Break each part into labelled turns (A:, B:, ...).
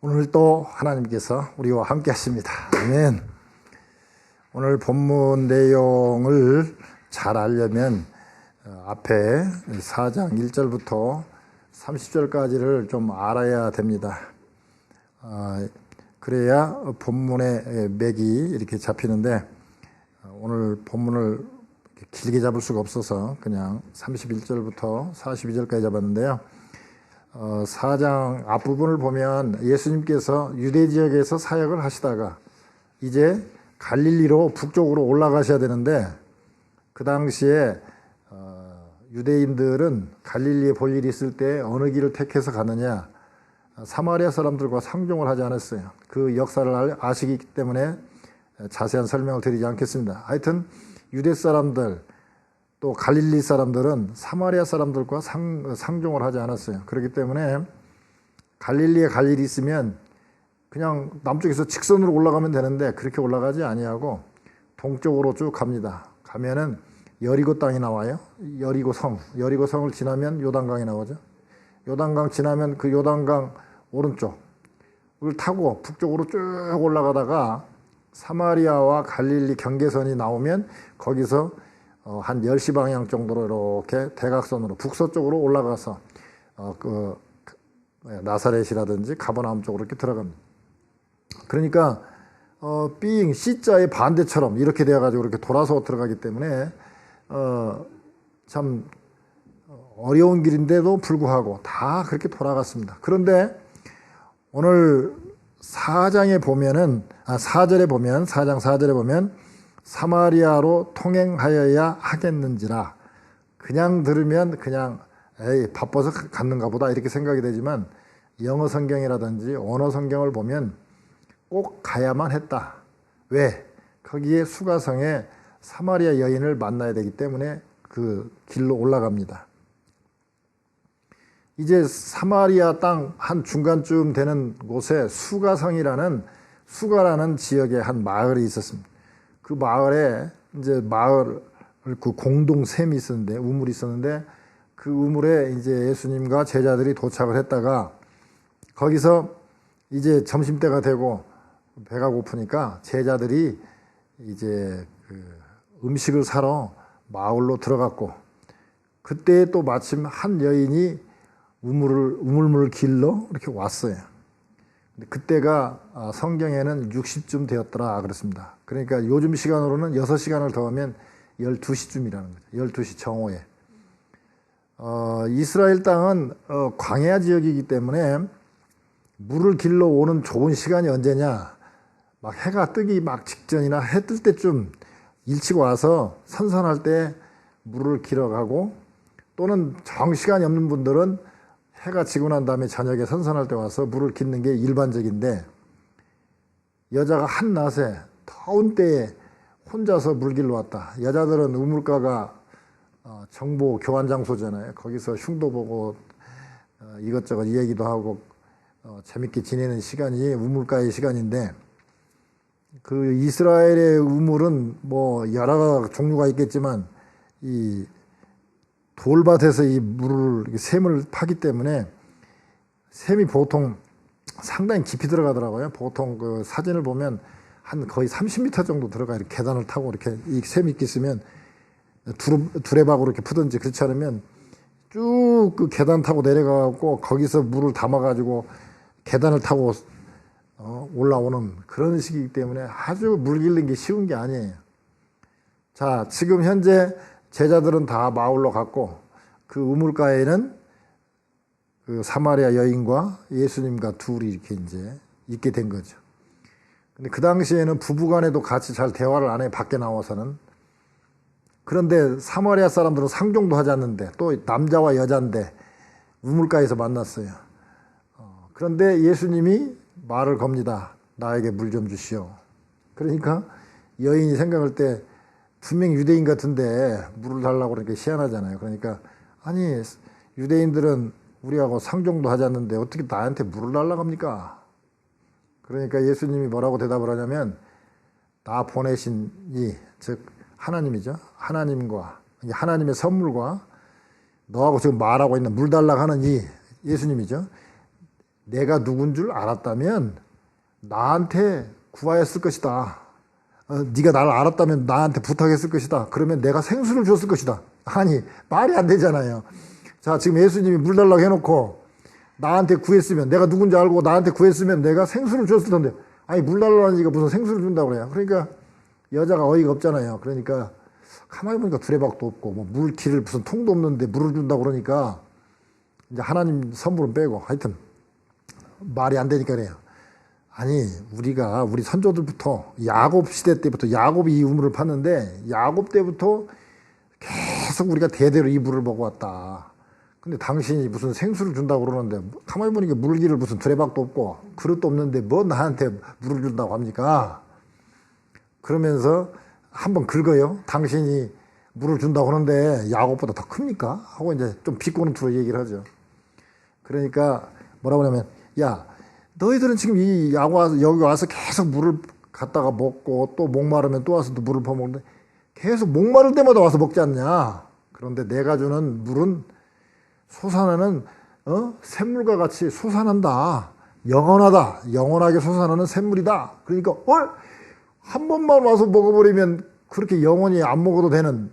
A: 오늘 또 하나님께서 우리와 함께 하십니다. 아멘. 오늘 본문 내용을 잘 알려면 앞에 4장 1절부터 30절까지를 좀 알아야 됩니다. 그래야 본문의 맥이 이렇게 잡히는데 오늘 본문을 길게 잡을 수가 없어서 그냥 31절부터 42절까지 잡았는데요. 4장 앞부분을 보면 예수님께서 유대 지역에서 사역을 하시다가 이제 갈릴리로 북쪽으로 올라가셔야 되는데 그 당시에 유대인들은 갈릴리에 볼 일이 있을 때 어느 길을 택해서 가느냐, 사마리아 사람들과 상종을 하지 않았어요. 그 역사를 아시기 때문에 자세한 설명을 드리지 않겠습니다. 하여튼 유대 사람들 또 갈릴리 사람들은 사마리아 사람들과 상종을 하지 않았어요. 그렇기 때문에 갈릴리에 갈 일이 있으면 그냥 남쪽에서 직선으로 올라가면 되는데 그렇게 올라가지 아니하고 동쪽으로 쭉 갑니다. 가면은 여리고 땅이 나와요. 여리고 성을 지나면 요단강이 나오죠. 요단강 지나면 그 요단강 오른쪽을 타고 북쪽으로 쭉 올라가다가 사마리아와 갈릴리 경계선이 나오면 거기서 한 10시 방향 정도로 이렇게 대각선으로 북서쪽으로 올라가서 나사렛이라든지 가버나움 쪽으로 이렇게 들어갑니다. 그러니까 C자의 반대처럼 이렇게 되어가지고 이렇게 돌아서 들어가기 때문에 참 어려운 길인데도 불구하고 다 그렇게 돌아갔습니다. 그런데 오늘 4장에 보면은 4절에 보면 4장 4절에 보면 사마리아로 통행하여야 하겠는지라, 그냥 들으면 그냥 에이 바빠서 갔는가 보다 이렇게 생각이 되지만 영어 성경이라든지 언어 성경을 보면 꼭 가야만 했다. 왜? 거기에 수가성에 사마리아 여인을 만나야 되기 때문에 그 길로 올라갑니다. 이제 사마리아 땅 한 중간쯤 되는 곳에 수가라는 지역에 한 마을이 있었습니다. 그 마을에 이제 그 공동샘이 있었는데, 우물이 있었는데 그 우물에 이제 예수님과 제자들이 도착을 했다가 거기서 이제 점심때가 되고 배가 고프니까 제자들이 이제 그 음식을 사러 마을로 들어갔고, 그때 또 마침 한 여인이 우물물 길로 이렇게 왔어요. 그때가 성경에는 60쯤 되었더라 그랬습니다. 그러니까 요즘 시간으로는 6시간을 더하면 12시쯤이라는 거죠. 12시 정오에. 이스라엘 땅은 광야 지역이기 때문에 물을 길러 오는 좋은 시간이 언제냐, 막 해가 뜨기 막 직전이나 해 뜰 때쯤 일찍 와서 선선할 때 물을 길어 가고, 또는 정시간이 없는 분들은 해가 지고 난 다음에 저녁에 선선할 때 와서 물을 깃는 게 일반적인데, 여자가 한낮에 더운 때에 혼자서 물 길러 왔다. 여자들은 우물가가 정보 교환 장소잖아요. 거기서 흉도 보고 이것저것 이야기도 하고 재밌게 지내는 시간이 우물가의 시간인데, 그 이스라엘의 우물은 뭐 여러 종류가 있겠지만 이 돌밭에서 이 물을, 샘을 파기 때문에 샘이 보통 상당히 깊이 들어가더라고요. 보통 그 사진을 보면 한 거의 30m 정도 들어가, 이렇게 계단을 타고 이렇게 이 샘이 있으면 두레박으로 이렇게 푸든지, 그렇지 않으면 쭉 그 계단 타고 내려가고 거기서 물을 담아가지고 계단을 타고 올라오는 그런 식이기 때문에 아주 물 길는 게 쉬운 게 아니에요. 자, 지금 현재 제자들은 다 마을로 갔고 그 우물가에는 그 사마리아 여인과 예수님과 둘이 이렇게 이제 있게 된 거죠. 근데 그 당시에는 부부간에도 같이 잘 대화를 안 해요, 밖에 나와서는. 그런데 사마리아 사람들은 상종도 하지 않는데, 또 남자와 여자인데 우물가에서 만났어요. 그런데 예수님이 말을 겁니다. 나에게 물 좀 주시오. 그러니까 여인이 생각할 때 분명히 유대인 같은데 물을 달라고 그러니까 희한하잖아요. 그러니까 아니, 유대인들은 우리하고 상종도 하지 않는데 어떻게 나한테 물을 달라고 합니까? 그러니까 예수님이 뭐라고 대답을 하냐면, 나 보내신 이, 즉 하나님이죠. 하나님과 하나님의 선물과 너하고 지금 말하고 있는 물 달라고 하는 이 예수님이죠. 내가 누군 줄 알았다면 나한테 구하였을 것이다. 네가 나를 알았다면 나한테 부탁했을 것이다. 그러면 내가 생수를 줬을 것이다. 아니, 말이 안 되잖아요. 자, 지금 예수님이 물 달라고 해놓고 나한테 구했으면, 내가 누군지 알고 나한테 구했으면 내가 생수를 줬을 텐데, 아니, 물 달라니까 무슨 생수를 준다고 그래요. 그러니까 여자가 어이가 없잖아요. 그러니까 가만히 보니까 두레박도 없고 뭐 물 길을 무슨 통도 없는데 물을 준다고 그러니까 이제 하나님 선물은 빼고 하여튼 말이 안 되니까 그래요. 아니, 우리 선조들부터 야곱 시대 때부터 야곱이 이 우물을 팠는데 야곱 때부터 계속 우리가 대대로 이 물을 먹어왔다. 근데 당신이 무슨 생수를 준다고 그러는데 가만히 보니까 물기를 무슨 두레박도 없고 그릇도 없는데 뭐 나한테 물을 준다고 합니까? 그러면서 한번 긁어요. 당신이 물을 준다고 하는데 야곱보다 더 큽니까? 하고 이제 좀 비꼬는 투로 얘기를 하죠. 그러니까 뭐라고 하냐면, 야, 너희들은 지금 여기 와서 계속 물을 갖다가 먹고 또 목마르면 또 와서 또 물을 퍼먹는데 계속 목마를 때마다 와서 먹지 않냐? 그런데 내가 주는 물은 솟아나는 샘물과 같이 솟아난다. 영원하다. 영원하게 솟아나는 샘물이다. 그러니까 한 번만 와서 먹어버리면 그렇게 영원히 안 먹어도 되는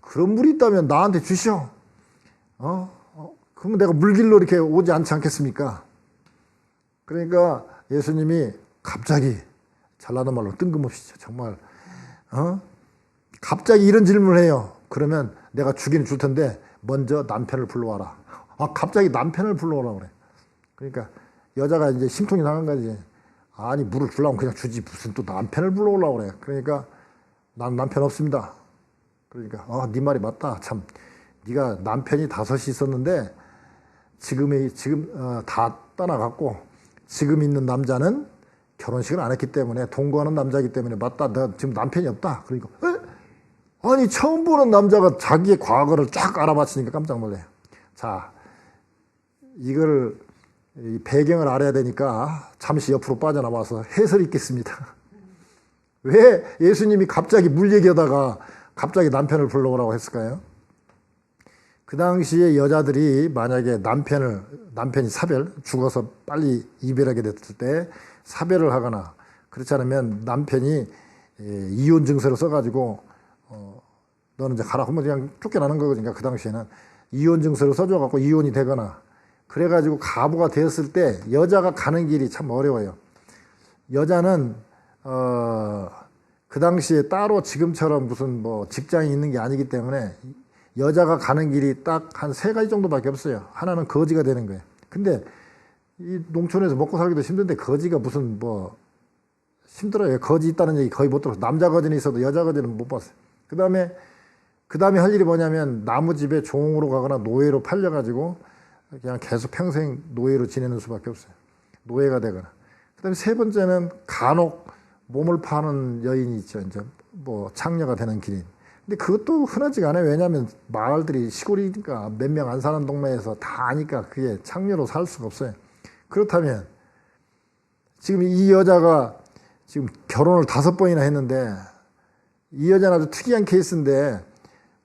A: 그런 물이 있다면 나한테 주시오. 그러면 내가 물길로 이렇게 오지 않지 않겠습니까? 그러니까 예수님이 갑자기 잘나는 말로 뜬금없이 정말 갑자기 이런 질문을 해요. 그러면 내가 주기는 줄 텐데 먼저 남편을 불러와라. 갑자기 남편을 불러오라 그래. 그러니까 여자가 이제 심통이 나간 거지. 아니, 물을 주려면 그냥 주지 무슨 또 남편을 불러오려고 그래. 그러니까 난 남편 없습니다. 그러니까 네 말이 맞다. 참, 네가 남편이 5이 있었는데 지금 다 떠나갔고 지금 있는 남자는 결혼식을 안 했기 때문에 동거하는 남자이기 때문에 맞다. 너 지금 남편이 없다. 그러니까 아니, 처음 보는 남자가 자기의 과거를 쫙 알아봤으니까 깜짝 놀래요. 자, 이걸 배경을 알아야 되니까 잠시 옆으로 빠져나와서 해설이 있겠습니다. 왜 예수님이 갑자기 물 얘기하다가 갑자기 남편을 불러오라고 했을까요? 그 당시에 여자들이 만약에 남편이 죽어서 빨리 이별하게 됐을 때 사별을 하거나 그렇지 않으면 남편이 이혼 증서를 써가지고 너는 이제 가라 하면 그냥 쫓겨나는 거거든요. 그 당시에는 이혼 증서를 써줘갖고 이혼이 되거나 그래가지고 가부가 되었을 때 여자가 가는 길이 참 어려워요. 여자는 그 당시에 따로 지금처럼 무슨 뭐 직장이 있는 게 아니기 때문에 여자가 가는 길이 딱 한 3가지 정도밖에 없어요. 하나는 거지가 되는 거예요. 근데 이 농촌에서 먹고 살기도 힘든데 거지가 무슨 뭐 힘들어요. 거지 있다는 얘기 거의 못 들었어요. 남자 거지는 있어도 여자 거지는 못 봤어요. 그 다음에 할 일이 뭐냐면 나무집에 종으로 가거나 노예로 팔려가지고 그냥 계속 평생 노예로 지내는 수밖에 없어요. 노예가 되거나. 그 다음에 3번째는 간혹 몸을 파는 여인이 있죠. 이제 뭐 창녀가 되는 길인. 근데 그것도 흔하지가 않아요. 왜냐하면 마을들이 시골이니까 몇 명 안 사는 동네에서 다 아니까 그게 창녀로 살 수가 없어요. 그렇다면 지금 이 여자가 지금 결혼을 5번이나 했는데 이 여자는 아주 특이한 케이스인데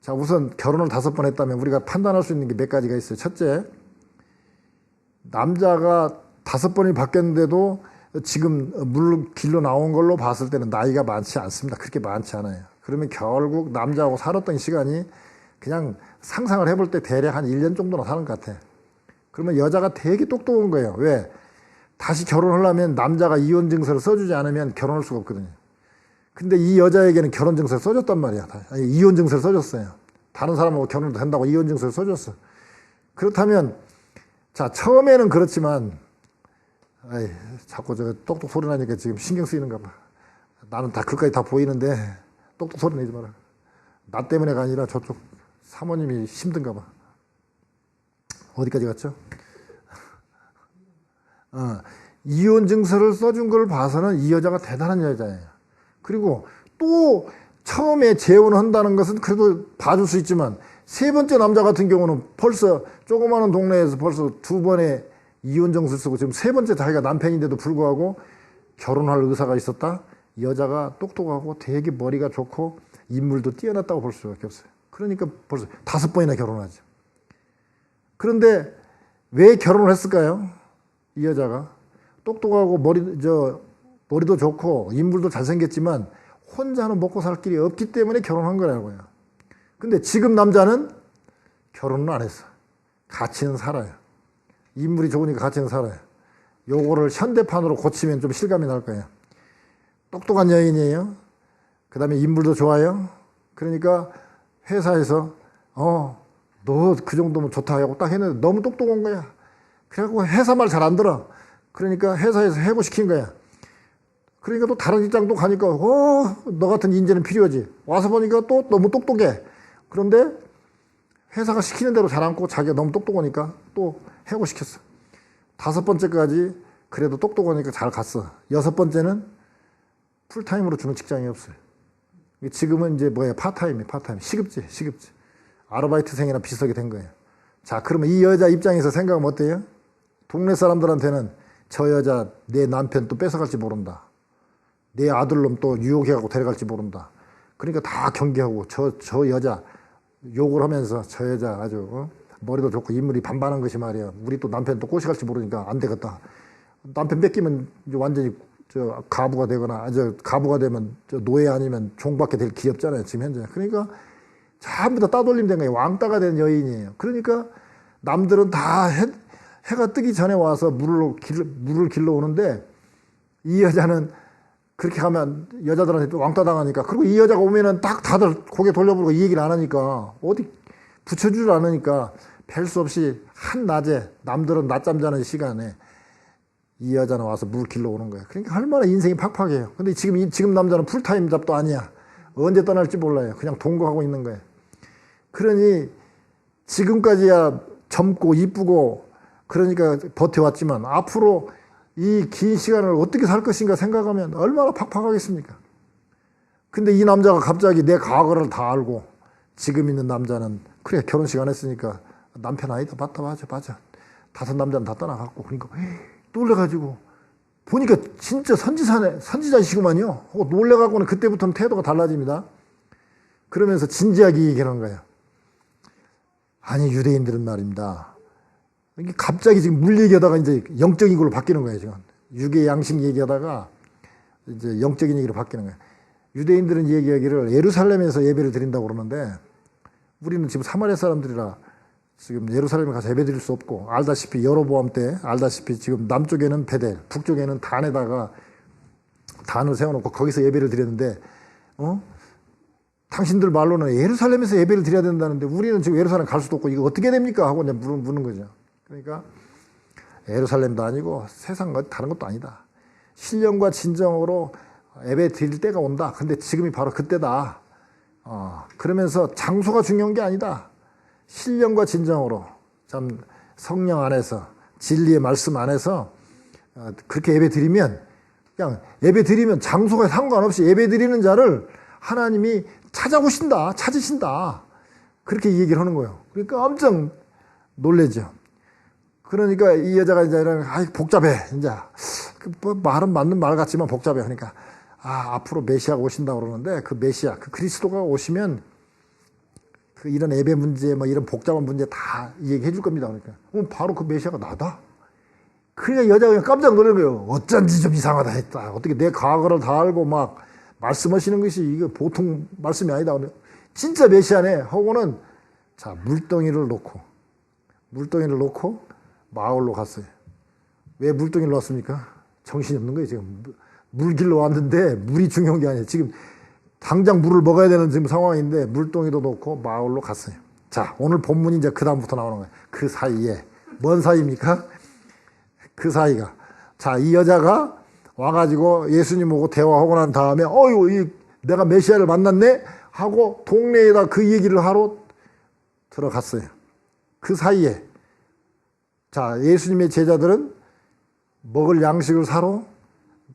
A: 자, 우선 결혼을 5번 했다면 우리가 판단할 수 있는 게 몇 가지가 있어요. 첫째, 남자가 5번이 바뀌었는데도 지금 물길로 나온 걸로 봤을 때는 나이가 많지 않습니다. 그렇게 많지 않아요. 그러면 결국 남자하고 살았던 시간이 그냥 상상을 해볼 때 대략 한 1년 정도나 사는 것 같아. 그러면 여자가 되게 똑똑한 거예요. 왜? 다시 결혼하려면 남자가 이혼 증서를 써주지 않으면 결혼할 수가 없거든요. 근데 이 여자에게는 결혼 증서를 써줬단 말이야. 아니, 이혼 증서를 써줬어요. 다른 사람하고 결혼도 된다고 이혼 증서를 써줬어. 그렇다면 자, 처음에는 그렇지만 자꾸 저 똑똑 소리 나니까 지금 신경 쓰이는가 봐. 나는 다 그까지 다 보이는데 똑똑 소리 내지 마라. 나 때문에가 아니라 저쪽 사모님이 힘든가 봐. 어디까지 갔죠? 이혼 증서를 써준 걸 봐서는 이 여자가 대단한 여자예요. 그리고 또 처음에 재혼한다는 것은 그래도 봐줄 수 있지만 3번째 남자 같은 경우는 벌써 조그마한 동네에서 벌써 2번의 이혼 증서를 쓰고 지금 3번째 자기가 남편인데도 불구하고 결혼할 의사가 있었다? 여자가 똑똑하고 되게 머리가 좋고 인물도 뛰어났다고 볼 수밖에 없어요. 그러니까 벌써 5번이나 결혼하죠. 그런데 왜 결혼을 했을까요? 이 여자가 똑똑하고 머리도 좋고 인물도 잘생겼지만 혼자는 먹고 살 길이 없기 때문에 결혼한 거라고요. 근데 지금 남자는 결혼은 안 했어. 같이는 살아요. 인물이 좋으니까 같이는 살아요. 요거를 현대판으로 고치면 좀 실감이 날 거예요. 똑똑한 여인이에요. 그 다음에 인물도 좋아요. 그러니까 회사에서 너 그 정도면 좋다 하고 딱 했는데 너무 똑똑한 거야. 그래갖고 회사 말 잘 안 들어. 그러니까 회사에서 해고시킨 거야. 그러니까 또 다른 직장도 가니까 너 같은 인재는 필요하지. 와서 보니까 또 너무 똑똑해. 그런데 회사가 시키는 대로 잘 않고 자기가 너무 똑똑하니까 또 해고시켰어. 5번째까지 그래도 똑똑하니까 잘 갔어. 6번째는 풀타임으로 주는 직장이 없어요. 지금은 이제 파타임이에요. 파타임. 시급제. 아르바이트생이랑 비슷하게 된 거예요. 자, 그러면 이 여자 입장에서 생각하면 어때요? 동네 사람들한테는 저 여자 내 남편 또 뺏어갈지 모른다. 내 아들놈 또 유혹해갖고 데려갈지 모른다. 그러니까 다 경계하고 저 여자 욕을 하면서 저 여자 아주 머리도 좋고 인물이 반반한 것이 말이야. 우리 또 남편 또 꼬시갈지 모르니까 안 되겠다. 남편 뺏기면 이제 완전히 가부가 되거나 가부가 되면 노예 아니면 종밖에 될 기 없잖아요. 지금 현재. 그러니까 전부 다 따돌림 된 거예요. 왕따가 된 여인이에요. 그러니까 남들은 다 해가 뜨기 전에 와서 물을 길러 오는데 이 여자는 그렇게 가면 여자들한테 또 왕따 당하니까. 그리고 이 여자가 오면은 딱 다들 고개 돌려보고 이 얘기를 안 하니까 어디 붙여주질 않으니까 별 수 없이 한낮에 남들은 낮잠 자는 시간에 이 여자는 와서 물 길러 오는 거예요. 그러니까 얼마나 인생이 팍팍해요. 근데 지금 남자는 풀타임 잡도 아니야. 언제 떠날지 몰라요. 그냥 동거하고 있는 거예요. 그러니 지금까지야 젊고 이쁘고 그러니까 버텨왔지만 앞으로 이 긴 시간을 어떻게 살 것인가 생각하면 얼마나 팍팍하겠습니까? 근데 이 남자가 갑자기 내 과거를 다 알고 지금 있는 남자는 그래 결혼식 안 했으니까 남편 아니다. 맞아. 5 남자는 다 떠나갔고 그러니까 놀래가지고 보니까 진짜 선지자이시구만요. 놀래갖고는 그때부터는 태도가 달라집니다. 그러면서 진지하게 얘기하는 거예요. 아니 유대인들은 말입니다. 이게 갑자기 지금 물 얘기하다가 이제 영적인 걸로 바뀌는 거예요. 지금 유괴 양식 얘기하다가 이제 영적인 얘기로 바뀌는 거예요. 유대인들은 얘기하기를 예루살렘에서 예배를 드린다고 그러는데 우리는 지금 사마리아 사람들이라 지금 예루살렘에 가서 예배 드릴 수 없고 알다시피 여로보암 때 알다시피 지금 남쪽에는 베델, 북쪽에는 단에다가 단을 세워놓고 거기서 예배를 드렸는데 당신들 말로는 예루살렘에서 예배를 드려야 된다는데 우리는 지금 예루살렘 갈 수도 없고 이거 어떻게 됩니까? 하고 이제 묻는 거죠. 그러니까 예루살렘도 아니고 세상 다른 것도 아니다. 신령과 진정으로 예배 드릴 때가 온다. 근데 지금이 바로 그때다. 그러면서 장소가 중요한 게 아니다. 신령과 진정으로 참 성령 안에서 진리의 말씀 안에서 그렇게 예배 드리면 그냥 예배 드리면 장소가 상관없이 예배 드리는 자를 하나님이 찾으신다. 그렇게 얘기를 하는 거예요. 그러니까 엄청 놀래죠. 그러니까 이 여자가 이제 복잡해. 이제 말은 맞는 말 같지만 복잡해. 그러니까 앞으로 메시아가 오신다고 그러는데 그 메시아, 그 그리스도가 오시면 그 이런 예배 문제, 이런 복잡한 문제 다 얘기해 줄 겁니다. 그러니까 바로 그 메시아가 나다. 그러니까 여자가 그냥 깜짝 놀란 거예요. 어쩐지 좀 이상하다 했다. 어떻게 내 과거를 다 알고 막 말씀하시는 것이 이거 보통 말씀이 아니다. 진짜 메시아네 하고는 자 물동이를 놓고 마을로 갔어요. 왜 물동이를 놓았습니까? 정신이 없는 거예요. 지금 물 길러 왔는데 물이 중요한 게 아니에요. 지금 당장 물을 먹어야 되는 지금 상황인데 물동이도 놓고 마을로 갔어요. 자, 오늘 본문이 이제 그 다음부터 나오는 거예요. 그 사이에 뭔 사이입니까? 그 사이가 자, 이 여자가 와가지고 예수님 오고 대화하고 난 다음에 내가 메시아를 만났네 하고 동네에다 그 얘기를 하러 들어갔어요. 그 사이에 자, 예수님의 제자들은 먹을 양식을 사러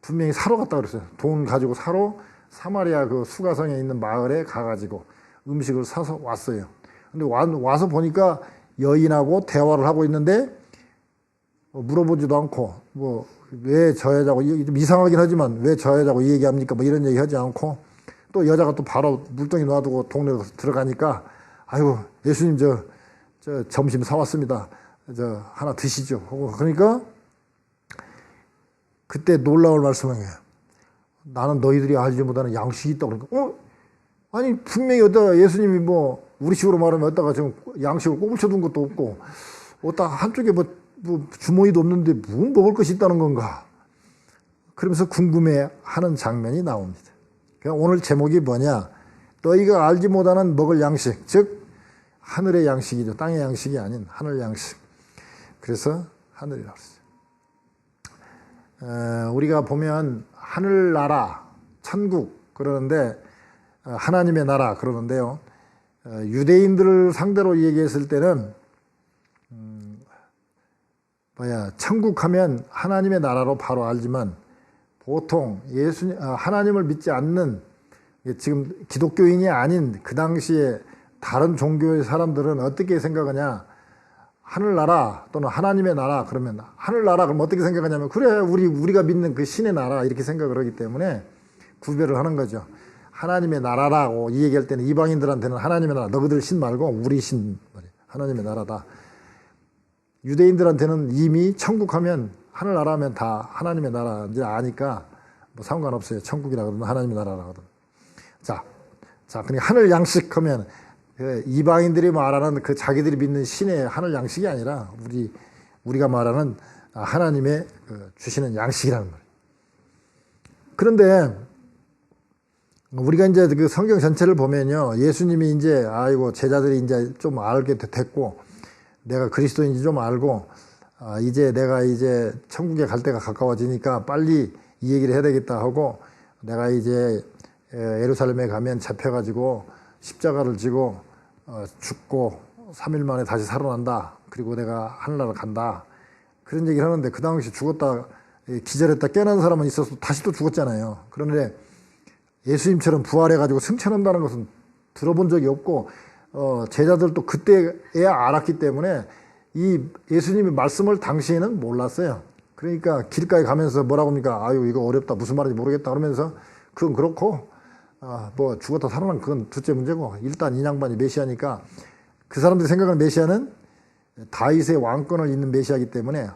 A: 분명히 사러 갔다 그랬어요. 돈 가지고 사러 사마리아 그 수가성에 있는 마을에 가가지고 음식을 사서 왔어요. 근데 와서 보니까 여인하고 대화를 하고 있는데 물어보지도 않고 왜 저 여자고 좀 이상하긴 하지만 왜 저 여자고 이 얘기합니까? 이런 얘기 하지 않고 또 여자가 또 바로 물동이 놔두고 동네로 들어가니까 아이고 예수님 저 점심 사왔습니다. 하나 드시죠. 그러니까 그때 놀라울 말씀을 해요. 나는 너희들이 알지 못하는 양식이 있다고 그러니까 아니 분명히 어디다가 예수님이 뭐 우리 식으로 말하면 어디다가 지금 양식을 꼬불 쳐둔 것도 없고 어디다 한쪽에 뭐 주머니도 없는데 뭐 먹을 것이 있다는 건가? 그러면서 궁금해하는 장면이 나옵니다. 그러니까 오늘 제목이 뭐냐? 너희가 알지 못하는 먹을 양식, 즉 하늘의 양식이죠. 땅의 양식이 아닌 하늘 양식. 그래서 하늘이라고 그랬어요. 우리가 보면 하늘나라, 천국 그러는데 하나님의 나라 그러는데요. 유대인들을 상대로 얘기했을 때는 천국 하면 하나님의 나라로 바로 알지만 보통 하나님을 믿지 않는 지금 기독교인이 아닌 그 당시에 다른 종교의 사람들은 어떻게 생각하냐? 하늘나라 또는 하나님의 나라 그러면 하늘나라 그러면 어떻게 생각하냐면 그래 우리가 믿는 그 신의 나라 이렇게 생각을 하기 때문에 구별을 하는 거죠. 하나님의 나라라고 이 얘기할 때는 이방인들한테는 하나님의 나라 너희들 신 말고 우리 신 하나님의 나라다. 유대인들한테는 이미 천국 하면 하늘나라 하면 다 하나님의 나라인지 아니까 뭐 상관없어요. 천국이라 그러든 하나님의 나라라 그러든. 자, 그러니까 하늘 양식 하면 이방인들이 말하는 그 자기들이 믿는 신의 하늘 양식이 아니라 우리가 말하는 하나님의 주시는 양식이라는 말이에요. 그런데 우리가 이제 그 성경 전체를 보면요, 예수님이 이제 제자들이 이제 좀 알게 됐고 내가 그리스도인지 좀 알고 이제 내가 이제 천국에 갈 때가 가까워지니까 빨리 이 얘기를 해야 되겠다 하고 내가 이제 예루살렘에 가면 잡혀가지고 십자가를 지고 죽고 3일 만에 다시 살아난다. 그리고 내가 하늘나라 간다. 그런 얘기를 하는데 그 당시 죽었다 기절했다 깨어난 사람은 있어서 다시 또 죽었잖아요. 그런데 예수님처럼 부활해가지고 승천한다는 것은 들어본 적이 없고 제자들도 그때야 알았기 때문에 이 예수님의 말씀을 당시에는 몰랐어요. 그러니까 길가에 가면서 뭐라고 합니까? 이거 어렵다. 무슨 말인지 모르겠다. 그러면서 그건 그렇고 뭐 죽었다 살아난 그건 둘째 문제고 일단 이 양반이 메시아니까 그 사람들이 생각하는 메시아는 다윗의 왕권을 잇는 메시아이기 때문에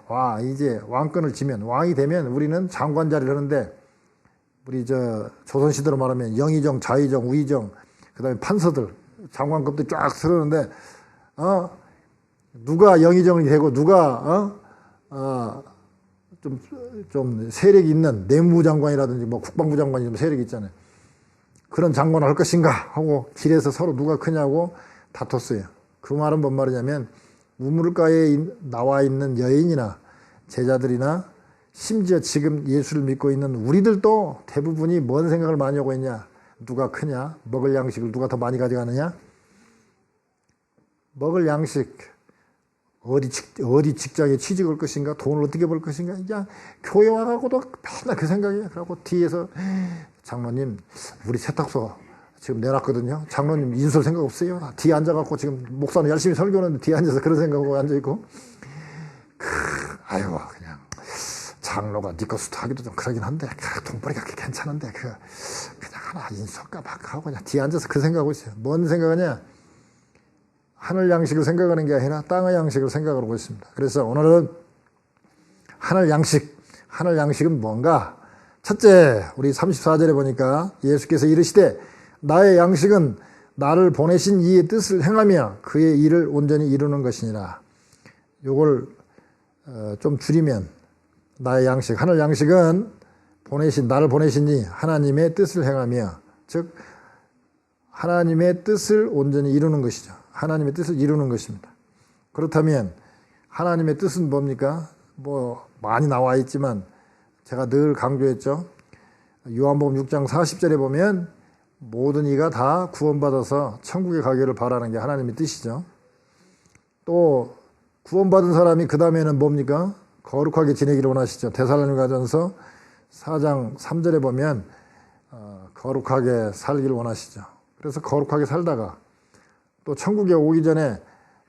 A: 이제 왕권을 쥐면 왕이 되면 우리는 장관 자리를 하는데 우리 조선시대로 말하면 영의정, 자의정, 우의정 그 다음에 판서들 장관급들이 쫙 서르는데 누가 영의정이 되고 누가 좀 세력이 있는 내무장관이라든지 뭐 국방부 장관이 좀 세력이 있잖아요. 그런 장관을 할 것인가 하고 길에서 서로 누가 크냐고 다퉜어요. 그 말은 뭔 말이냐면 우물가에 나와 있는 여인이나 제자들이나 심지어 지금 예수를 믿고 있는 우리들도 대부분이 뭔 생각을 많이 하고 있냐? 누가 크냐? 먹을 양식을 누가 더 많이 가져가느냐? 먹을 양식 어디 직장에 취직할 것인가? 돈을 어떻게 벌 것인가? 그냥 교회 와가고도 맨날 그 생각이에요. 그러고 뒤에서 장로님 우리 세탁소 지금 내놨거든요. 장로님 인솔 생각 없어요? 뒤에 앉아갖고 지금 목사는 열심히 설교하는데 뒤에 앉아서 그런 생각하고 앉아있고 그냥 장로가 니꺼스도 하기도 좀 그러긴 한데 돈벌이가 괜찮은데 그냥 하나 인솔까 막 하고 그냥 뒤에 앉아서 그 생각하고 있어요. 뭔 생각하냐? 하늘 양식을 생각하는 게 아니라 땅의 양식을 생각하고 있습니다. 그래서 오늘은 하늘 양식은 뭔가? 첫째, 우리 34절에 보니까 예수께서 이르시되 나의 양식은 나를 보내신 이의 뜻을 행하며 그의 일을 온전히 이루는 것이니라. 요걸 좀 줄이면 나의 양식, 하늘 양식은 나를 보내신 이 하나님의 뜻을 행하며 즉 하나님의 뜻을 온전히 이루는 것이죠. 하나님의 뜻을 이루는 것입니다. 그렇다면 하나님의 뜻은 뭡니까? 뭐 많이 나와 있지만 제가 늘 강조했죠. 요한복음 6장 40절에 보면 모든 이가 다 구원받아서 천국에 가기를 바라는 게 하나님의 뜻이죠. 또 구원받은 사람이 그 다음에는 뭡니까? 거룩하게 지내기를 원하시죠. 데살로니가전서 4장 3절에 보면 거룩하게 살기를 원하시죠. 그래서 거룩하게 살다가 또 천국에 오기 전에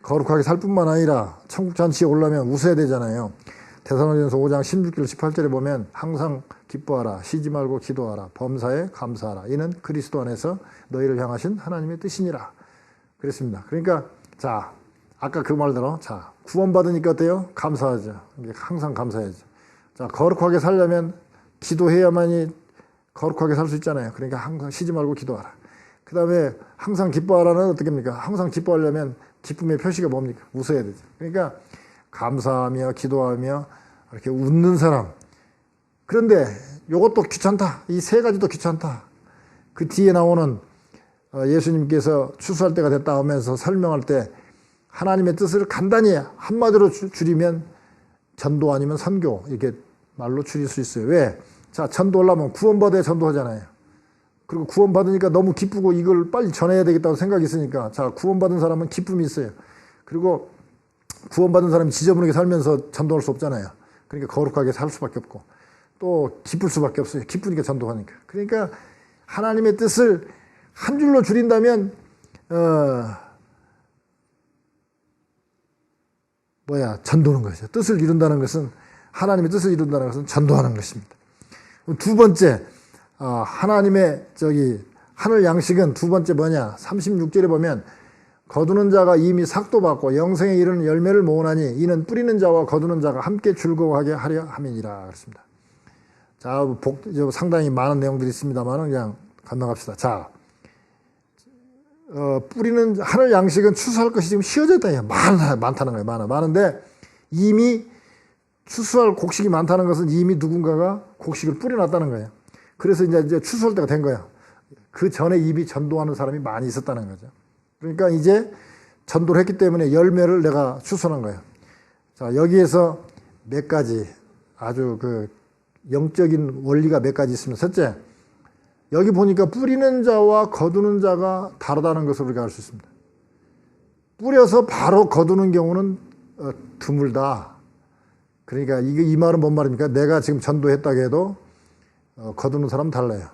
A: 거룩하게 살 뿐만 아니라 천국 잔치에 올라면 웃어야 되잖아요. 데살로니가전서 5장 16절 18절에 보면 항상 기뻐하라, 쉬지 말고 기도하라, 범사에 감사하라. 이는 그리스도 안에서 너희를 향하신 하나님의 뜻이니라. 그랬습니다. 그러니까 아까 그 말대로 구원받으니까 어때요? 감사하죠. 항상 감사해야죠. 자, 거룩하게 살려면 기도해야만이 거룩하게 살 수 있잖아요. 그러니까 항상 쉬지 말고 기도하라. 그 다음에 항상 기뻐하라는 어떻게 합니까? 항상 기뻐하려면 기쁨의 표시가 뭡니까? 웃어야 되죠. 그러니까 감사하며 기도하며 이렇게 웃는 사람. 그런데 이것도 귀찮다. 이 세 가지도 귀찮다. 그 뒤에 나오는 예수님께서 추수할 때가 됐다 하면서 설명할 때 하나님의 뜻을 간단히 한마디로 줄이면 전도 아니면 선교 이렇게 말로 줄일 수 있어요. 왜? 자, 전도하려면 구원받아야 전도하잖아요. 그리고 구원받으니까 너무 기쁘고 이걸 빨리 전해야 되겠다고 생각이 있으니까 자, 구원받은 사람은 기쁨이 있어요. 그리고 구원받은 사람이 지저분하게 살면서 전도할 수 없잖아요. 그러니까 거룩하게 살 수밖에 없고 또 기쁠 수밖에 없어요. 기쁘니까 전도하니까. 그러니까 하나님의 뜻을 한 줄로 줄인다면 전도하는 것이죠. 뜻을 이룬다는 것은 하나님의 뜻을 이룬다는 것은 전도하는 것입니다. 두 번째 하나님의 하늘 양식은 두 번째 뭐냐? 36절에 보면 거두는 자가 이미 삭도 받고 영생에 이르는 열매를 모으나니 이는 뿌리는 자와 거두는 자가 함께 즐거워하게 하려 함이니라 그랬습니다. 자, 상당히 많은 내용들이 있습니다만 그냥 건너갑시다. 자, 뿌리는 하늘 양식은 추수할 것이 지금 씌어졌다. 많다는 거예요. 많은데 이미 추수할 곡식이 많다는 것은 이미 누군가가 곡식을 뿌려놨다는 거예요. 그래서 이제 추수할 때가 된 거예요. 그 전에 이미 전도하는 사람이 많이 있었다는 거죠. 그러니까 이제 전도를 했기 때문에 열매를 내가 추수한 거예요. 자, 여기에서 몇 가지 아주 영적인 원리가 몇 가지 있습니다. 첫째, 여기 보니까 뿌리는 자와 거두는 자가 다르다는 것을 우리가 알 수 있습니다. 뿌려서 바로 거두는 경우는 드물다. 그러니까 이 말은 뭔 말입니까? 내가 지금 전도했다고 해도 거두는 사람은 달라요.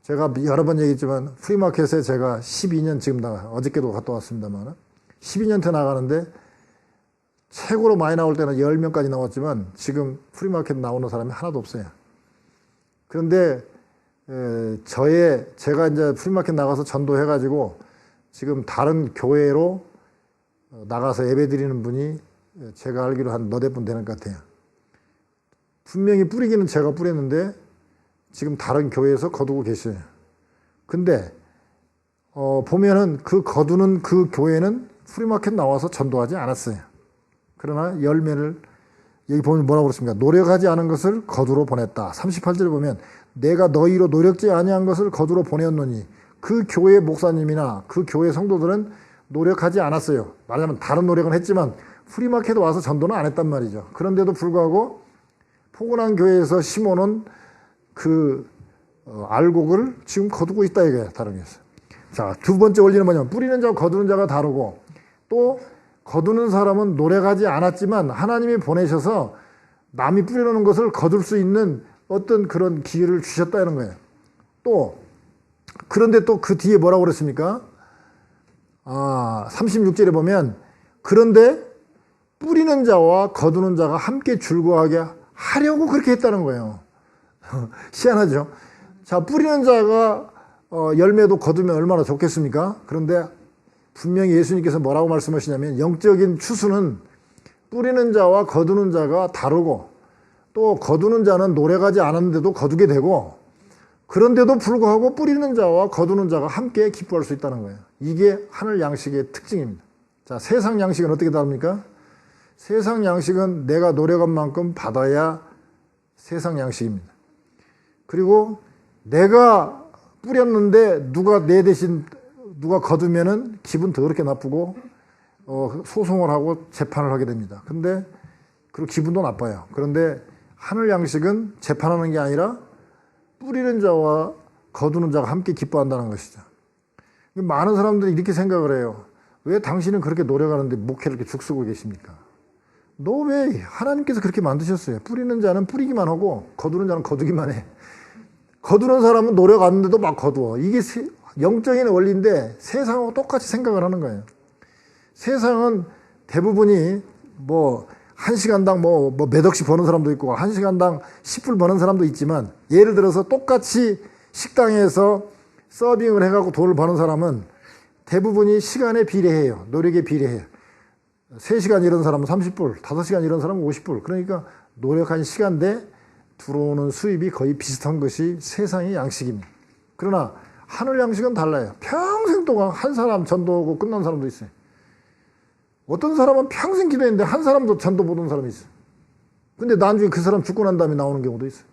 A: 제가 여러 번 얘기했지만 프리마켓에 제가 12년 지금 어저께도 갔다 왔습니다만 12년째 나가는데 최고로 많이 나올 때는 10명까지 나왔지만 지금 프리마켓 나오는 사람이 하나도 없어요. 그런데 제가 이제 프리마켓 나가서 전도해가지고 지금 다른 교회로 나가서 예배 드리는 분이 제가 알기로 한 너댓 분 되는 것 같아요. 분명히 뿌리기는 제가 뿌렸는데 지금 다른 교회에서 거두고 계셔요. 근데 보면은 그 거두는 그 교회는 프리마켓 나와서 전도하지 않았어요. 그러나 열매를 여기 보면 뭐라고 그랬습니까? 노력하지 않은 것을 거두러 보냈다. 38절에 보면 내가 너희로 노력지 아니한 것을 거두러 보내었노니 그 교회 목사님이나 그 교회 성도들은 노력하지 않았어요. 말하자면 다른 노력은 했지만 프리마켓에 와서 전도는 안 했단 말이죠. 그런데도 불구하고 포근한 교회에서 심어놓은 알곡을 지금 거두고 있다 이거예요. 다른 게서. 자, 두 번째 원리는 뭐냐면 뿌리는 자와 거두는 자가 다르고 또 거두는 사람은 노력하지 않았지만 하나님이 보내셔서 남이 뿌려놓은 것을 거둘 수 있는 어떤 그런 기회를 주셨다는 거예요. 또 그런데 또 그 뒤에 뭐라고 그랬습니까? 36절에 보면 그런데 뿌리는 자와 거두는 자가 함께 즐거워하게 하려고 그렇게 했다는 거예요. 희한하죠? 자, 뿌리는 자가 열매도 거두면 얼마나 좋겠습니까? 그런데 분명히 예수님께서 뭐라고 말씀하시냐면 영적인 추수는 뿌리는 자와 거두는 자가 다르고 또 거두는 자는 노력하지 않았는데도 거두게 되고 그런데도 불구하고 뿌리는 자와 거두는 자가 함께 기뻐할 수 있다는 거예요. 이게 하늘 양식의 특징입니다. 자, 세상 양식은 어떻게 다릅니까? 세상 양식은 내가 노력한 만큼 받아야 세상 양식입니다. 그리고 내가 뿌렸는데 누가 내 대신 누가 거두면은 기분 더럽게 나쁘고 소송을 하고 재판을 하게 됩니다. 근데 그리고 기분도 나빠요. 그런데 하늘 양식은 재판하는 게 아니라 뿌리는 자와 거두는 자가 함께 기뻐한다는 것이죠. 많은 사람들이 이렇게 생각을 해요. 왜 당신은 그렇게 노력하는데 목회를 이렇게 죽쓰고 계십니까? 너 왜 하나님께서 그렇게 만드셨어요? 뿌리는 자는 뿌리기만 하고 거두는 자는 거두기만 해. 거두는 사람은 노력 안 하는데도 막 거두어. 이게 영적인 원리인데 세상하고 똑같이 생각을 하는 거예요. 세상은 대부분이 한 시간당 몇 억씩 버는 사람도 있고 한 시간당 10불 버는 사람도 있지만 예를 들어서 똑같이 식당에서 서빙을 해갖고 돈을 버는 사람은 대부분이 시간에 비례해요. 노력에 비례해요. 3시간 일하는 사람은 30불, 5시간 일하는 사람은 50불. 그러니까 노력한 시간대 들어오는 수입이 거의 비슷한 것이 세상의 양식입니다. 그러나 하늘 양식은 달라요. 평생 동안 한 사람 전도하고 끝난 사람도 있어요. 어떤 사람은 평생 기도했는데 한 사람도 전도 못 온 사람이 있어요. 근데 나중에 그 사람 죽고 난 다음에 나오는 경우도 있어요.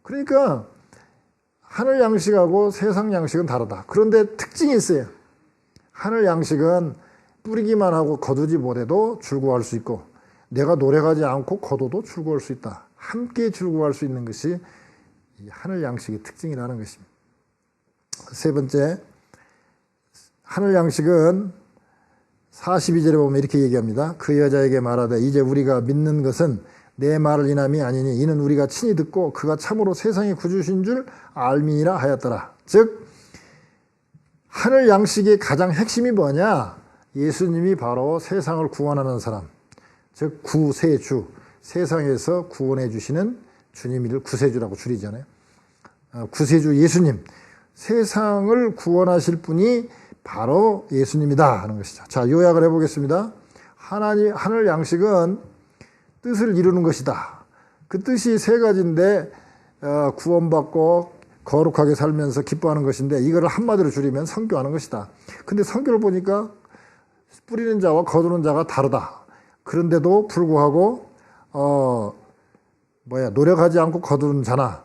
A: 그러니까 하늘 양식하고 세상 양식은 다르다. 그런데 특징이 있어요. 하늘 양식은 뿌리기만 하고 거두지 못해도 출구할 수 있고, 내가 노력하지 않고 거둬도 출구할 수 있다. 함께 출구할 수 있는 것이 이 하늘 양식의 특징이라는 것입니다. 세 번째, 하늘 양식은 42절에 보면 이렇게 얘기합니다. 그 여자에게 말하되 이제 우리가 믿는 것은 내 말을 인함이 아니니 이는 우리가 친히 듣고 그가 참으로 세상의 구주신 줄 알미니라 하였더라. 즉 하늘 양식의 가장 핵심이 뭐냐? 예수님이 바로 세상을 구원하는 사람, 즉 구세주, 세상에서 구원해 주시는 주님을 구세주라고 줄이잖아요. 구세주 예수님, 세상을 구원하실 분이 바로 예수님이다 하는 것이죠. 자, 요약을 해보겠습니다. 하늘 양식은 뜻을 이루는 것이다. 그 뜻이 세 가지인데 구원받고 거룩하게 살면서 기뻐하는 것인데, 이거를 한마디로 줄이면 선교하는 것이다. 근데 선교를 보니까 뿌리는 자와 거두는 자가 다르다. 그런데도 불구하고 노력하지 않고 거두는 자나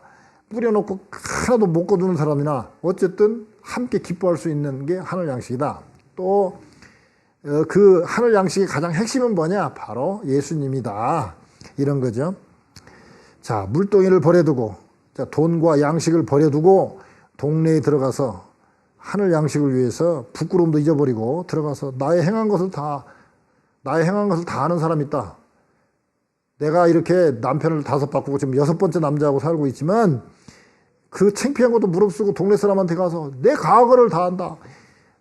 A: 뿌려놓고 하나도 못 거두는 사람이나 어쨌든 함께 기뻐할 수 있는 게 하늘 양식이다. 또 그 하늘 양식의 가장 핵심은 뭐냐? 바로 예수님이다. 이런 거죠. 자, 물동이를 버려두고, 자, 돈과 양식을 버려두고 동네에 들어가서 하늘 양식을 위해서 부끄러움도 잊어버리고 들어가서 나의 행한 것을 다 아는 사람이 있다. 내가 이렇게 남편을 5 바꾸고 지금 6번째 남자하고 살고 있지만 그 창피한 것도 무릅쓰고 동네 사람한테 가서 내 과거를 다 안다.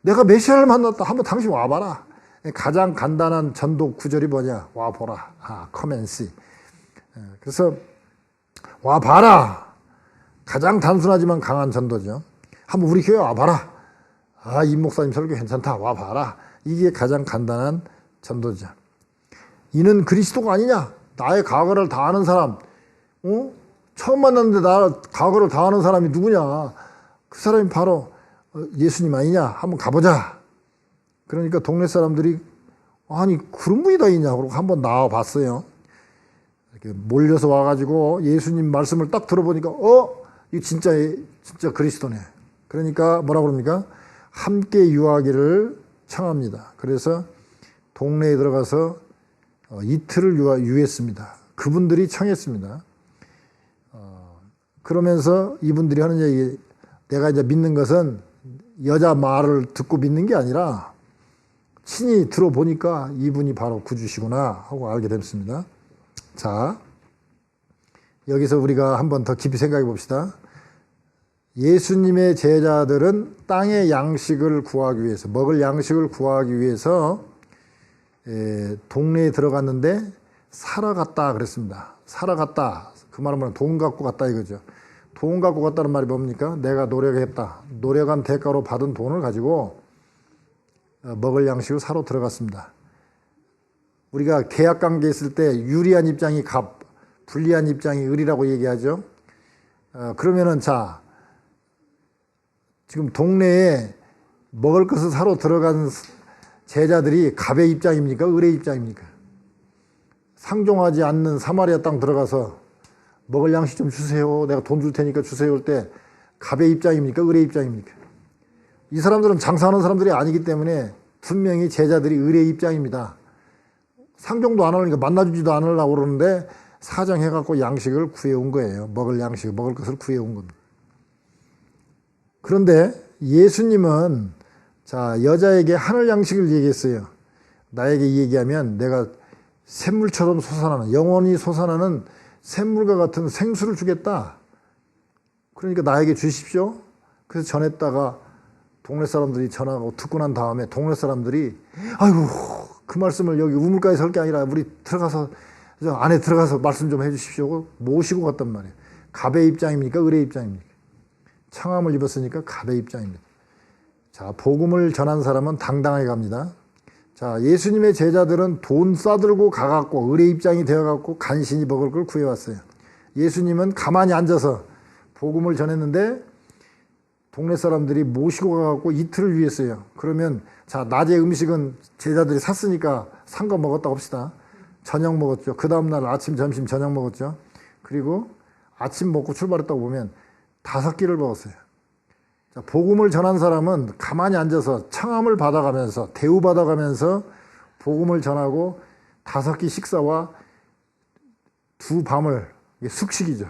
A: 내가 메시아를 만났다. 한번 당신 와봐라. 가장 간단한 전도 구절이 뭐냐? 와보라. come and see. 그래서 와봐라. 가장 단순하지만 강한 전도죠. 한번 우리 교회 와봐라. 이 목사님 설교 괜찮다. 와봐라. 이게 가장 간단한 전도죠. 이는 그리스도가 아니냐? 나의 과거를 다 아는 사람. 처음 만났는데 나 과거를 다 아는 사람이 누구냐? 그 사람이 바로 예수님 아니냐? 한번 가보자. 그러니까 동네 사람들이 아니 그런 분이 다 있냐? 그러고 한번 나와봤어요. 이렇게 몰려서 와가지고 예수님 말씀을 딱 들어보니까 이거 진짜 그리스도네. 그러니까 뭐라 그럽니까? 함께 유하기를 청합니다. 그래서 동네에 들어가서 이틀을 유했습니다. 그분들이 청했습니다. 그러면서 이분들이 하는 얘기, 내가 이제 믿는 것은 여자 말을 듣고 믿는 게 아니라 친히 들어보니까 이분이 바로 구주시구나 하고 알게 됐습니다. 자, 여기서 우리가 한번 더 깊이 생각해 봅시다. 예수님의 제자들은 땅의 양식을 구하기 위해서, 먹을 양식을 구하기 위해서 동네에 들어갔는데 살아갔다 그랬습니다. 살아갔다. 그 말은 뭐냐? 돈 갖고 갔다 이거죠. 돈 갖고 갔다는 말이 뭡니까? 내가 노력했다. 노력한 대가로 받은 돈을 가지고 먹을 양식을 사러 들어갔습니다. 우리가 계약관계에 있을 때 유리한 입장이 갑, 불리한 입장이 을이라고 얘기하죠. 그러면은 자, 지금 동네에 먹을 것을 사러 들어간 제자들이 갑의 입장입니까? 을의 입장입니까? 상종하지 않는 사마리아 땅 들어가서 먹을 양식 좀 주세요. 내가 돈 줄 테니까 주세요. 할 때 갑의 입장입니까? 을의 입장입니까? 이 사람들은 장사하는 사람들이 아니기 때문에 분명히 제자들이 을의 입장입니다. 상종도 안 하니까 만나주지도 않으려고 그러는데 사정해갖고 양식을 구해온 거예요. 먹을 양식, 먹을 것을 구해온 겁니다. 그런데 예수님은 자, 여자에게 하늘 양식을 얘기했어요. 나에게 얘기하면 내가 샘물처럼 솟아나는, 영원히 솟아나는 샘물과 같은 생수를 주겠다. 그러니까 나에게 주십시오. 그래서 전했다가 동네 사람들이 전하고 듣고 난 다음에 동네 사람들이 아이고 그 말씀을 여기 우물가에 설 게 아니라 우리 들어가서 안에 들어가서 말씀 좀 해주십시오. 모시고 갔단 말이에요. 갑의 입장입니까? 을의 입장입니까? 청함을 입었으니까 갑의 입장입니다. 자, 복음을 전한 사람은 당당하게 갑니다. 자, 예수님의 제자들은 돈 싸들고 가갖고 의뢰 입장이 되어갖고 간신히 먹을 걸 구해왔어요. 예수님은 가만히 앉아서 복음을 전했는데 동네 사람들이 모시고 가갖고 이틀을 위했어요. 그러면 자, 낮에 음식은 제자들이 샀으니까 산 거 먹었다 합시다. 저녁 먹었죠. 그 다음날 아침, 점심, 저녁 먹었죠. 그리고 아침 먹고 출발했다고 보면 5끼를 먹었어요. 자, 복음을 전한 사람은 가만히 앉아서 청함을 받아가면서 대우받아가면서 복음을 전하고 5끼 식사와 2밤을 숙식이죠.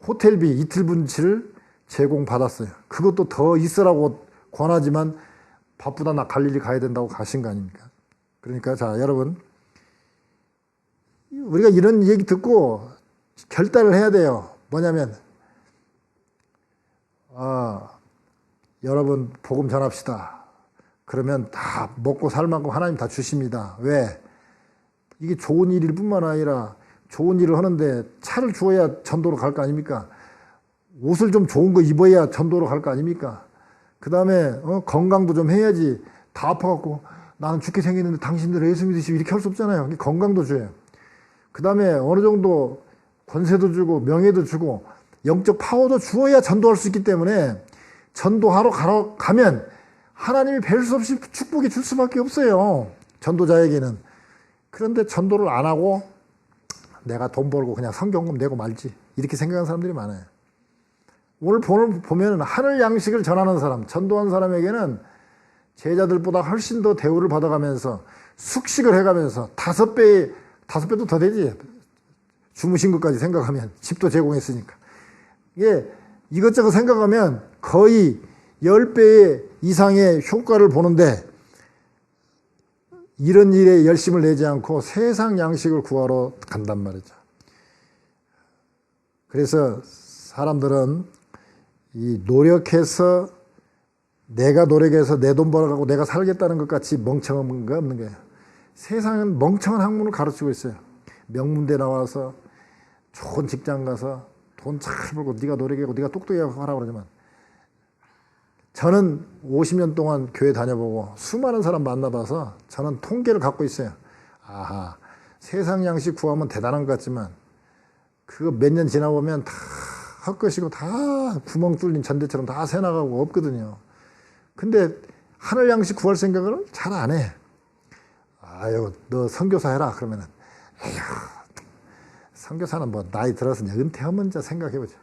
A: 호텔비 이틀 분치를 제공받았어요. 그것도 더 있으라고 권하지만 바쁘다 나 갈릴리 가야 된다고 가신 거 아닙니까? 그러니까 자, 여러분 우리가 이런 얘기 듣고 결단을 해야 돼요. 뭐냐면 여러분 복음 전합시다. 그러면 다 먹고 살 만큼 하나님 다 주십니다. 왜? 이게 좋은 일일 뿐만 아니라 좋은 일을 하는데 차를 주어야 전도로 갈 거 아닙니까? 옷을 좀 좋은 거 입어야 전도로 갈 거 아닙니까? 그 다음에 건강도 좀 해야지. 다 아파갖고 나는 죽게 생겼는데 당신들 예수 믿으시고 이렇게 할 수 없잖아요. 건강도 줘요. 그 다음에 어느 정도 권세도 주고 명예도 주고 영적 파워도 주어야 전도할 수 있기 때문에 전도하러 가면 하나님이 뵐 수 없이 축복이 줄 수밖에 없어요. 전도자에게는. 그런데 전도를 안 하고 내가 돈 벌고 그냥 성경금 내고 말지 이렇게 생각하는 사람들이 많아요. 오늘 보면 하늘 양식을 전하는 사람, 전도한 사람에게는 제자들보다 훨씬 더 대우를 받아가면서 숙식을 해가면서 5배도 더 되지. 주무신 것까지 생각하면 집도 제공했으니까. 이게 이것저것 생각하면 거의 10배 이상의 효과를 보는데 이런 일에 열심을 내지 않고 세상 양식을 구하러 간단 말이죠. 그래서 사람들은 이 노력해서 내가 노력해서 내 돈 벌어가고 내가 살겠다는 것 같이 멍청한 거 없는 거예요. 세상은 멍청한 학문을 가르치고 있어요. 명문대 나와서 좋은 직장 가서 돈 잘 벌고 네가 노력하고 네가 똑똑하고 하라고 그러지만 저는 50년 동안 교회 다녀보고 수많은 사람 만나봐서 저는 통계를 갖고 있어요. 아하, 세상 양식 구하면 대단한 것 같지만 그거 몇 년 지나보면 다 헛것이고 다 구멍 뚫린 전대처럼 다 새나가고 없거든요. 근데 하늘 양식 구할 생각을 잘 안 해. 아유, 너 선교사 해라 그러면은 에휴, 선교사는 뭐 나이 들어서 은퇴하면 자 생각해보자.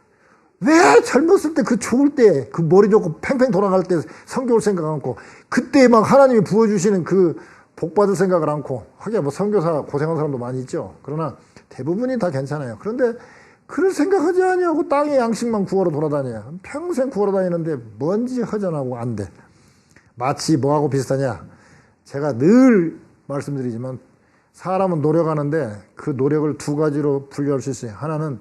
A: 왜 젊었을 때 그 좋을 때 그 머리 좋고 팽팽 돌아갈 때 선교를 생각 않고 그때 막 하나님이 부어주시는 그 복 받을 생각을 않고 하기야 뭐 선교사 고생한 사람도 많이 있죠. 그러나 대부분이 다 괜찮아요. 그런데 그럴 생각하지 아니하고 땅의 양식만 구하러 돌아다녀요. 평생 구하러 다니는데 뭔지 허전하고 안 돼. 마치 뭐하고 비슷하냐. 제가 늘 말씀드리지만 사람은 노력하는데 그 노력을 2가지로 분류할 수 있어요. 하나는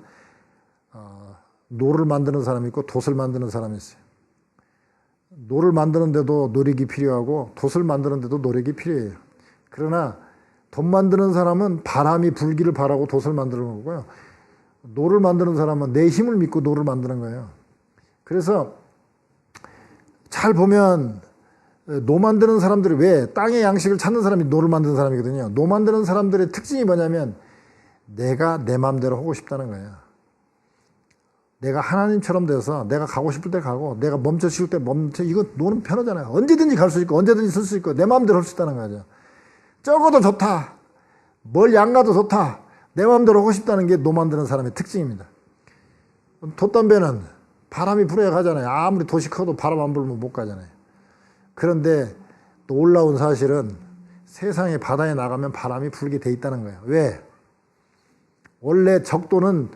A: 노를 만드는 사람이 있고 돛을 만드는 사람이 있어요. 노를 만드는데도 노력이 필요하고 돛을 만드는데도 노력이 필요해요. 그러나 돛 만드는 사람은 바람이 불기를 바라고 돛을 만드는 거고요. 노를 만드는 사람은 내 힘을 믿고 노를 만드는 거예요. 그래서 잘 보면 노 만드는 사람들이 왜 땅의 양식을 찾는 사람이 노를 만드는 사람이거든요. 노 만드는 사람들의 특징이 뭐냐면 내가 내 마음대로 하고 싶다는 거예요. 내가 하나님처럼 돼서 내가 가고 싶을 때 가고 내가 멈춰 쉴 때 멈춰. 이거 노는 편하잖아요. 언제든지 갈 수 있고 언제든지 쓸 수 있고 내 마음대로 할 수 있다는 거죠. 적어도 좋다. 뭘 양가도 좋다. 내 마음대로 하고 싶다는 게 노 만드는 사람의 특징입니다. 돛담배는 바람이 불어야 가잖아요. 아무리 돛이 커도 바람 안 불면 못 가잖아요. 그런데 놀라운 사실은 세상의 바다에 나가면 바람이 불게 돼 있다는 거예요. 왜? 원래 적도는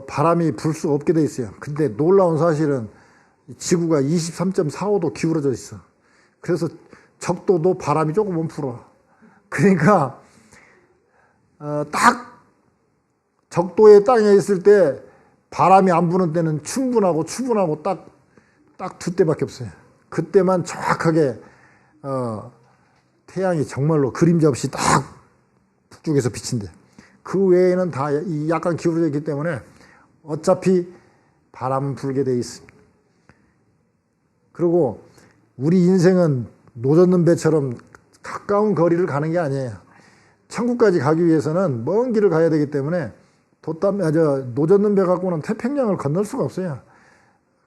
A: 바람이 불 수 없게 돼 있어요. 근데 놀라운 사실은 지구가 23.45도 기울어져 있어. 그래서 적도도 바람이 조금은 불어. 그러니까 딱 적도의 땅에 있을 때 바람이 안 부는 때는 충분하고 딱 2때밖에 없어요. 그때만 정확하게 태양이 정말로 그림자 없이 딱 북쪽에서 비친대. 그 외에는 다 약간 기울어져 있기 때문에 어차피 바람은 불게 돼 있습니다. 그리고 우리 인생은 노젓는 배처럼 가까운 거리를 가는 게 아니에요. 천국까지 가기 위해서는 먼 길을 가야 되기 때문에 노젓는 배 갖고는 태평양을 건널 수가 없어요.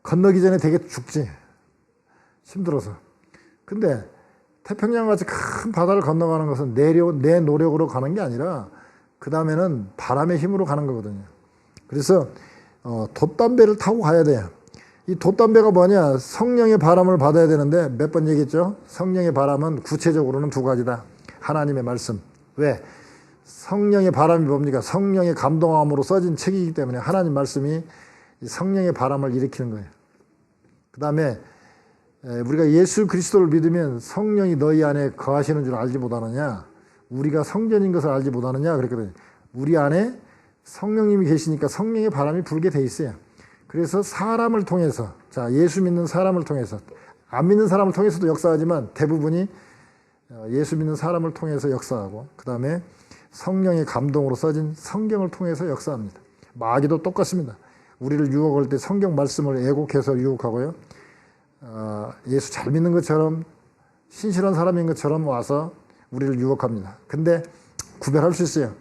A: 건너기 전에 되게 죽지. 힘들어서. 근데 태평양같이 큰 바다를 건너가는 것은 내 노력으로 가는 게 아니라 그 다음에는 바람의 힘으로 가는 거거든요. 그래서 돛담배를 타고 가야 돼요. 이 돛담배가 뭐냐? 성령의 바람을 받아야 되는데 몇 번 얘기했죠? 성령의 바람은 구체적으로는 두 가지다. 하나님의 말씀. 왜? 성령의 바람이 뭡니까? 성령의 감동함으로 써진 책이기 때문에 하나님 말씀이 성령의 바람을 일으키는 거예요. 그 다음에 우리가 예수 그리스도를 믿으면 성령이 너희 안에 거하시는 줄 알지 못하느냐? 우리가 성전인 것을 알지 못하느냐? 그랬거든요. 우리 안에 성령님이 계시니까 성령의 바람이 불게 돼 있어요. 그래서 사람을 통해서, 자, 예수 믿는 사람을 통해서, 안 믿는 사람을 통해서도 역사하지만 대부분이 예수 믿는 사람을 통해서 역사하고, 그 다음에 성령의 감동으로 써진 성경을 통해서 역사합니다. 마귀도 똑같습니다. 우리를 유혹할 때 성경 말씀을 애곡해서 유혹하고요. 예수 잘 믿는 것처럼 신실한 사람인 것처럼 와서 우리를 유혹합니다. 근데 구별할 수 있어요.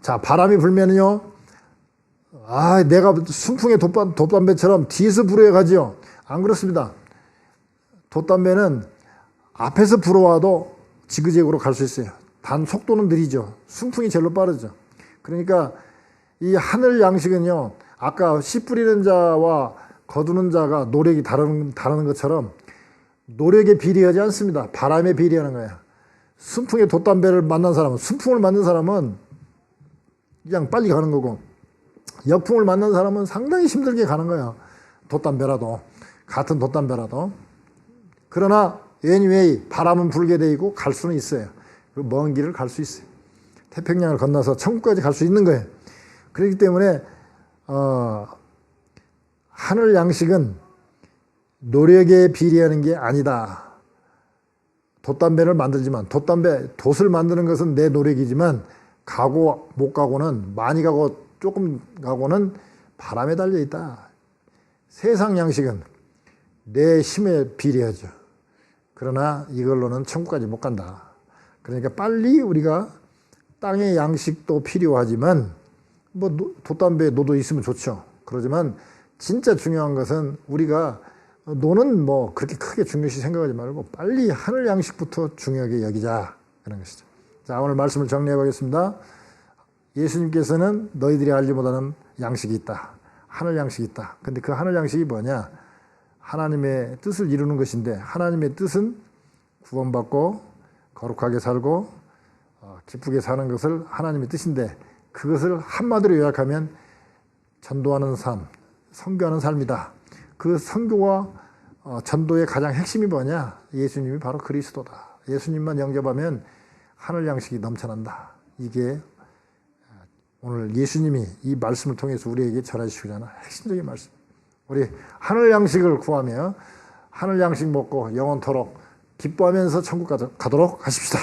A: 자, 바람이 불면요, 내가 순풍의 돛담배처럼 뒤에서 불어야 가지요. 안 그렇습니다. 돛담배는 앞에서 불어와도 지그재그로 갈 수 있어요. 단 속도는 느리죠. 순풍이 제일로 빠르죠. 그러니까 이 하늘 양식은요, 아까 씨 뿌리는 자와 거두는 자가 노력이 다르는 것처럼 노력에 비례하지 않습니다. 바람에 비례하는 거예요. 순풍의 돛담배를 만난 사람은, 순풍을 만난 사람은 그냥 빨리 가는 거고, 역풍을 만난 사람은 상당히 힘들게 가는 거예요. 돛담배라도, 같은 돛담배라도. 그러나 anyway 바람은 불게 돼 있고 갈 수는 있어요. 그리고 먼 길을 갈 수 있어요. 태평양을 건너서 천국까지 갈 수 있는 거예요. 그렇기 때문에 하늘 양식은 노력에 비례하는 게 아니다. 돛담배를 만들지만, 돛을 만드는 것은 내 노력이지만 가고 못 가고는, 많이 가고 조금 가고는 바람에 달려 있다. 세상 양식은 내 힘에 비례하죠. 그러나 이걸로는 천국까지 못 간다. 그러니까 빨리 우리가 땅의 양식도 필요하지만, 뭐 돛담배에 노도 있으면 좋죠. 그러지만 진짜 중요한 것은 우리가 노는 뭐 그렇게 크게 중요시 생각하지 말고 빨리 하늘 양식부터 중요하게 여기자, 그런 것이죠. 자, 오늘 말씀을 정리해 보겠습니다. 예수님께서는 너희들이 알지 못하는 양식이 있다. 하늘 양식이 있다. 근데 그 하늘 양식이 뭐냐? 하나님의 뜻을 이루는 것인데, 하나님의 뜻은 구원받고 거룩하게 살고 기쁘게 사는 것을 하나님의 뜻인데, 그것을 한마디로 요약하면 전도하는 삶, 선교하는 삶이다. 그 선교와 전도의 가장 핵심이 뭐냐? 예수님이 바로 그리스도다. 예수님만 영접하면 하늘 양식이 넘쳐난다. 이게 오늘 예수님이 이 말씀을 통해서 우리에게 전해주시고자 하는 핵심적인 말씀. 우리 하늘 양식을 구하며 하늘 양식 먹고 영원토록 기뻐하면서 천국 가도록 하십시다.